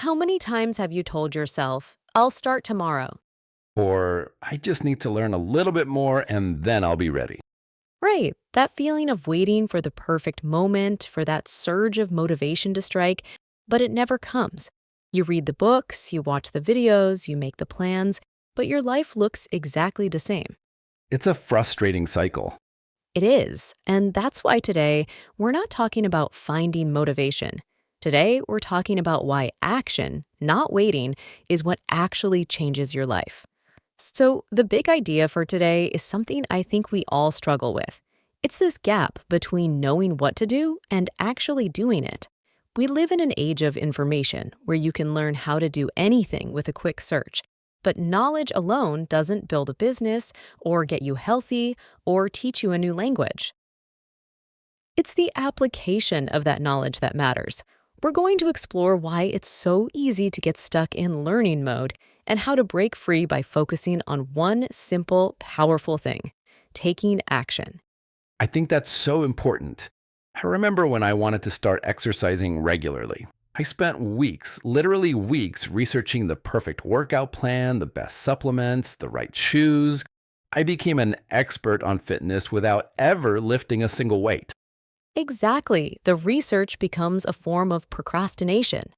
How many times have you told yourself, I'll start tomorrow? Or I just need to learn a little bit more and then I'll be ready. Right, that feeling of waiting for the perfect moment, for that surge of motivation to strike, but it never comes. You read the books, you watch the videos, you make the plans, but your life looks exactly the same. It's a frustrating cycle. It is, and that's why today we're not talking about finding motivation. Today, we're talking about why action, not waiting, is what actually changes your life. So, the big idea for today is something I think we all struggle with. It's this gap between knowing what to do and actually doing it. We live in an age of information where you can learn how to do anything with a quick search. But knowledge alone doesn't build a business or get you healthy or teach you a new language. It's the application of that knowledge that matters. We're going to explore why it's so easy to get stuck in learning mode and how to break free by focusing on one simple, powerful thing: taking action. I think that's so important. I remember when I wanted to start exercising regularly. I spent weeks, literally weeks, researching the perfect workout plan, the best supplements, the right shoes. I became an expert on fitness without ever lifting a single weight. Exactly, the research becomes a form of procrastination.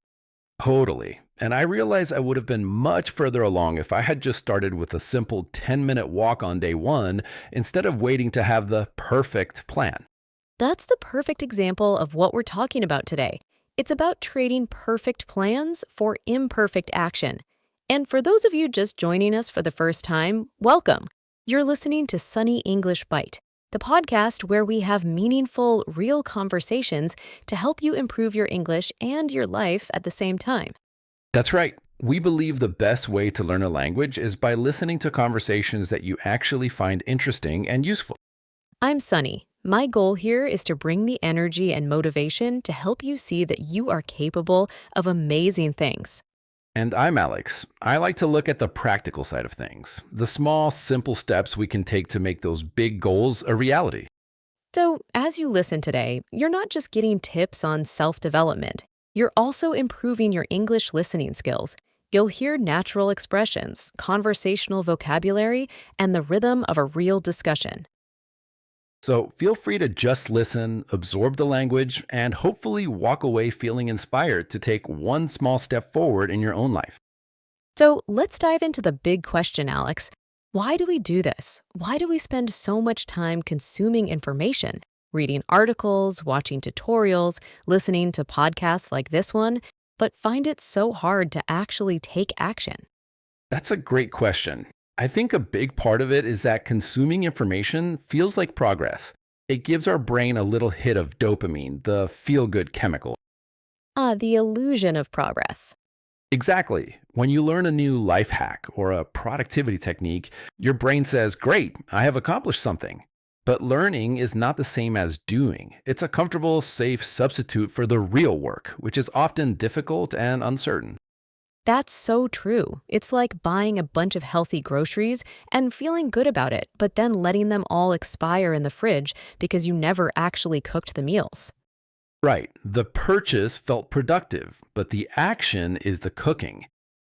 Totally. And I realized I would have been much further along if I had just started with a simple 10-minute walk on day one instead of waiting to have the perfect plan. That's the perfect example of what we're talking about today. It's about trading perfect plans for imperfect action. And for those of you just joining us for the first time, welcome. You're listening to Sunny English Bite, the podcast where we have meaningful, real conversations to help you improve your English and your life at the same time. That's right. We believe the best way to learn a language is by listening to conversations that you actually find interesting and useful. I'm Sunny. My goal here is to bring the energy and motivation to help you see that you are capable of amazing things. And I'm Alex. I like to look at the practical side of things, the small, simple steps we can take to make those big goals a reality. So, as you listen today, you're not just getting tips on self development, you're also improving your English listening skills. You'll hear natural expressions, conversational vocabulary, and the rhythm of a real discussion. So feel free to just listen, absorb the language, and hopefully walk away feeling inspired to take one small step forward in your own life. So, let's dive into the big question, Alex. Why do we do this? Why do we spend so much time consuming information, reading articles, watching tutorials, listening to podcasts like this one, but find it so hard to actually take action? That's a great question. I think a big part of it is that consuming information feels like progress. It gives our brain a little hit of dopamine, the feel good chemical. Ah, the illusion of progress. Exactly. When you learn a new life hack or a productivity technique, your brain says, Great, I have accomplished something. But learning is not the same as doing. It's a comfortable, safe substitute for the real work, which is often difficult and uncertain. That's so true. It's like buying a bunch of healthy groceries and feeling good about it, but then letting them all expire in the fridge because you never actually cooked the meals. Right, the purchase felt productive, but the action is the cooking.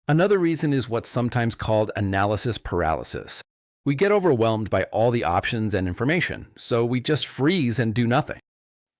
Another reason is what's sometimes called analysis paralysis. We get overwhelmed by all the options and information, so we just freeze and do nothing.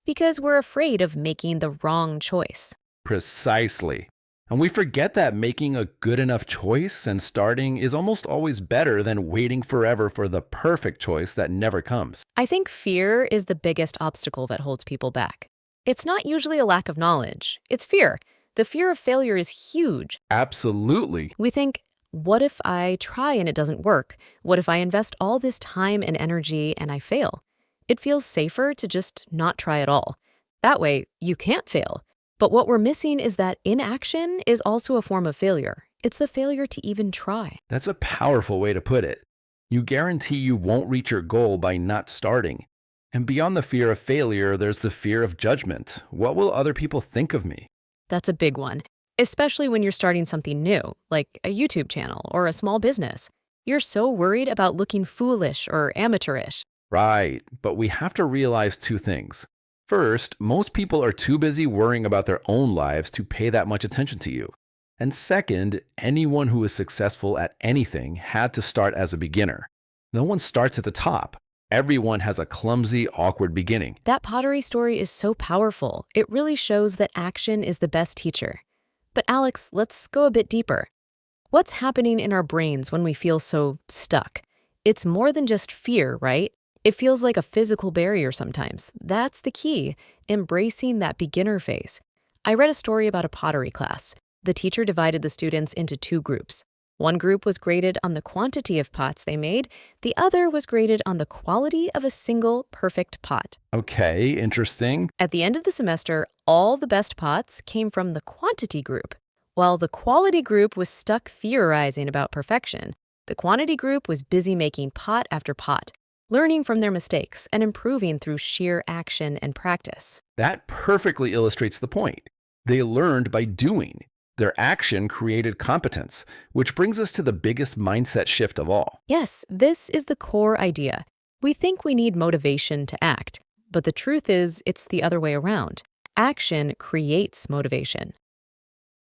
Because we're afraid of making the wrong choice. Precisely. And we forget that making a good enough choice and starting is almost always better than waiting forever for the perfect choice that never comes. I think fear is the biggest obstacle that holds people back. It's not usually a lack of knowledge, it's fear. The fear of failure is huge. Absolutely. We think, what if I try and it doesn't work? What if I invest all this time and energy and I fail? It feels safer to just not try at all. That way, you can't fail. But what we're missing is that inaction is also a form of failure. It's the failure to even try. That's a powerful way to put it. You guarantee you won't reach your goal by not starting. And beyond the fear of failure, there's the fear of judgment. What will other people think of me? That's a big one, especially when you're starting something new, like a YouTube channel or a small business. You're so worried about looking foolish or amateurish. Right, but we have to realize two things. First, most people are too busy worrying about their own lives to pay that much attention to you. And second, anyone who is successful at anything had to start as a beginner. No one starts at the top. Everyone has a clumsy, awkward beginning. That pottery story is so powerful. It really shows that action is the best teacher. But Alex, let's go a bit deeper. What's happening in our brains when we feel so stuck? It's more than just fear, right? It feels like a physical barrier sometimes. That's the key, embracing that beginner phase. I read a story about a pottery class. The teacher divided the students into two groups. One group was graded on the quantity of pots they made, the other was graded on the quality of a single perfect pot. Okay, interesting. At the end of the semester, all the best pots came from the quantity group. While the quality group was stuck theorizing about perfection, the quantity group was busy making pot after pot, learning from their mistakes and improving through sheer action and practice. That perfectly illustrates the point. They learned by doing. Their action created competence, which brings us to the biggest mindset shift of all. Yes, this is the core idea. We think we need motivation to act, but the truth is it's the other way around. Action creates motivation.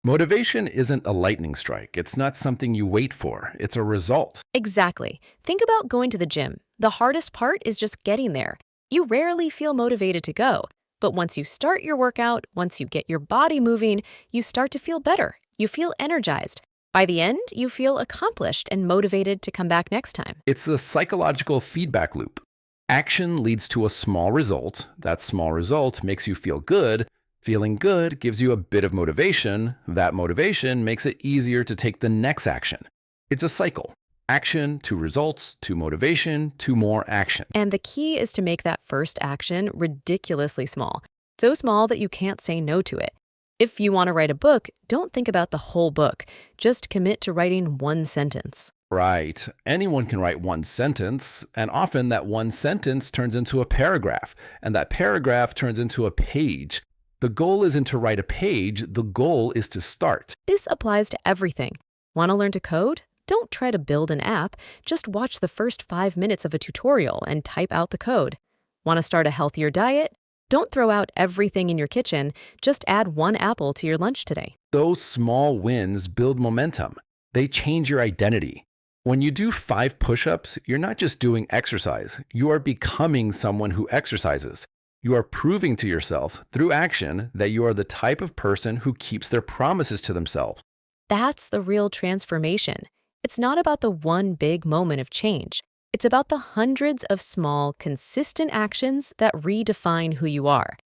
Motivation isn't a lightning strike. It's not something you wait for. It's a result. Exactly. Think about going to the gym. The hardest part is just getting there. You rarely feel motivated to go. But once you start your workout, once you get your body moving, you start to feel better. You feel energized. By the end, you feel accomplished and motivated to come back next time. It's a psychological feedback loop. Action leads to a small result. That small result makes you feel good. Feeling good gives you a bit of motivation. That motivation makes it easier to take the next action. It's a cycle. Action to results to motivation to more action. And the key is to make that first action ridiculously small. So small that you can't say no to it. If you want to write a book, don't think about the whole book. Just commit to writing one sentence. Right. Anyone can write one sentence, and often that one sentence turns into a paragraph, and that paragraph turns into a page. The goal isn't to write a page, the goal is to start. This applies to everything. Want to learn to code? Don't try to build an app. Just watch the first 5 minutes of a tutorial and type out the code. Want to start a healthier diet? Don't throw out everything in your kitchen. Just add 1 apple to your lunch today. Those small wins build momentum. They change your identity. When you do 5 push-ups, you're not just doing exercise. You are becoming someone who exercises. You are proving to yourself through action that you are the type of person who keeps their promises to themselves. That's the real transformation. It's not about the one big moment of change. It's about the hundreds of small, consistent actions that redefine who you are.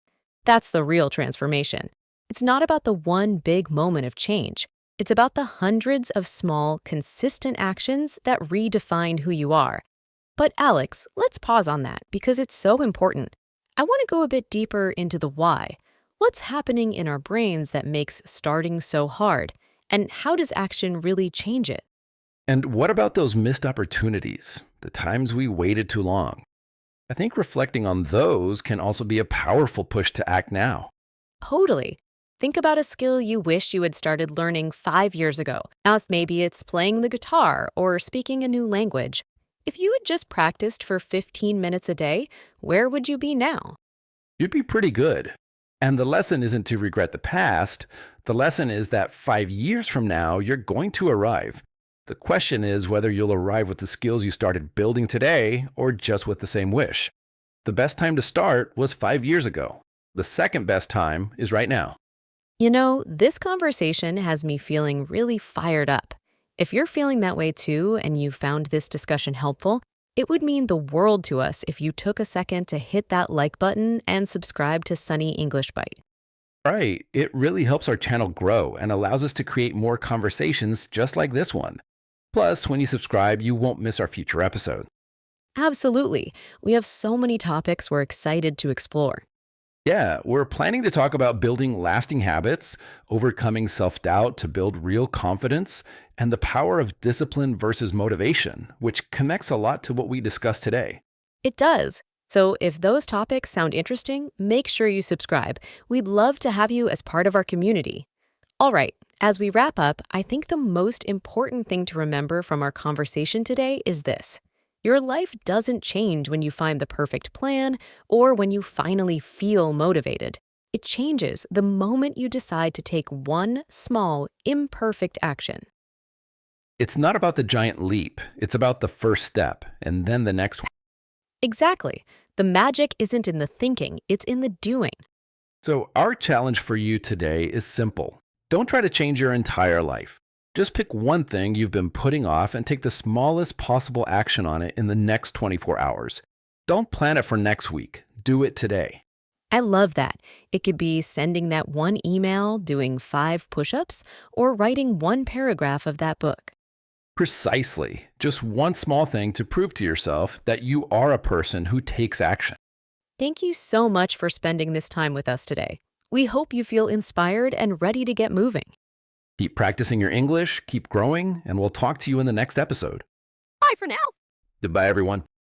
That's the real transformation. It's not about the one big moment of change. It's about the hundreds of small, consistent actions that redefine who you are. But Alex, let's pause on that because it's so important. I want to go a bit deeper into the why. What's happening in our brains that makes starting so hard? And how does action really change it? And what about those missed opportunities, the times we waited too long? I think reflecting on those can also be a powerful push to act now. Totally. Think about a skill you wish you had started learning 5 years ago. Now, maybe it's playing the guitar or speaking a new language. If you had just practiced for 15 minutes a day, where would you be now? You'd be pretty good. And the lesson isn't to regret the past. The lesson is that 5 years from now, you're going to arrive. The question is whether you'll arrive with the skills you started building today or just with the same wish. The best time to start was 5 years ago. The second best time is right now. You know, this conversation has me feeling really fired up. If you're feeling that way too and you found this discussion helpful, it would mean the world to us if you took a second to hit that like button and subscribe to Sunny English Bite. Right. It really helps our channel grow and allows us to create more conversations just like this one. Plus, when you subscribe, you won't miss our future episode. Absolutely. We have so many topics we're excited to explore. Yeah, we're planning to talk about building lasting habits, overcoming self-doubt to build real confidence, and the power of discipline versus motivation, which connects a lot to what we discussed today. It does. So if those topics sound interesting, make sure you subscribe. We'd love to have you as part of our community. All right, as we wrap up, I think the most important thing to remember from our conversation today is this. Your life doesn't change when you find the perfect plan or when you finally feel motivated. It changes the moment you decide to take one small, imperfect action. It's not about the giant leap, it's about the first step and then the next one. Exactly. The magic isn't in the thinking, it's in the doing. So, our challenge for you today is simple. Don't try to change your entire life. Just pick one thing you've been putting off and take the smallest possible action on it in the next 24 hours. Don't plan it for next week. Do it today. I love that. It could be sending that one email, doing 5 push ups, or writing one paragraph of that book. Precisely. Just one small thing to prove to yourself that you are a person who takes action. Thank you so much for spending this time with us today. We hope you feel inspired and ready to get moving. Keep practicing your English, keep growing, and we'll talk to you in the next episode. Bye for now. Goodbye, everyone.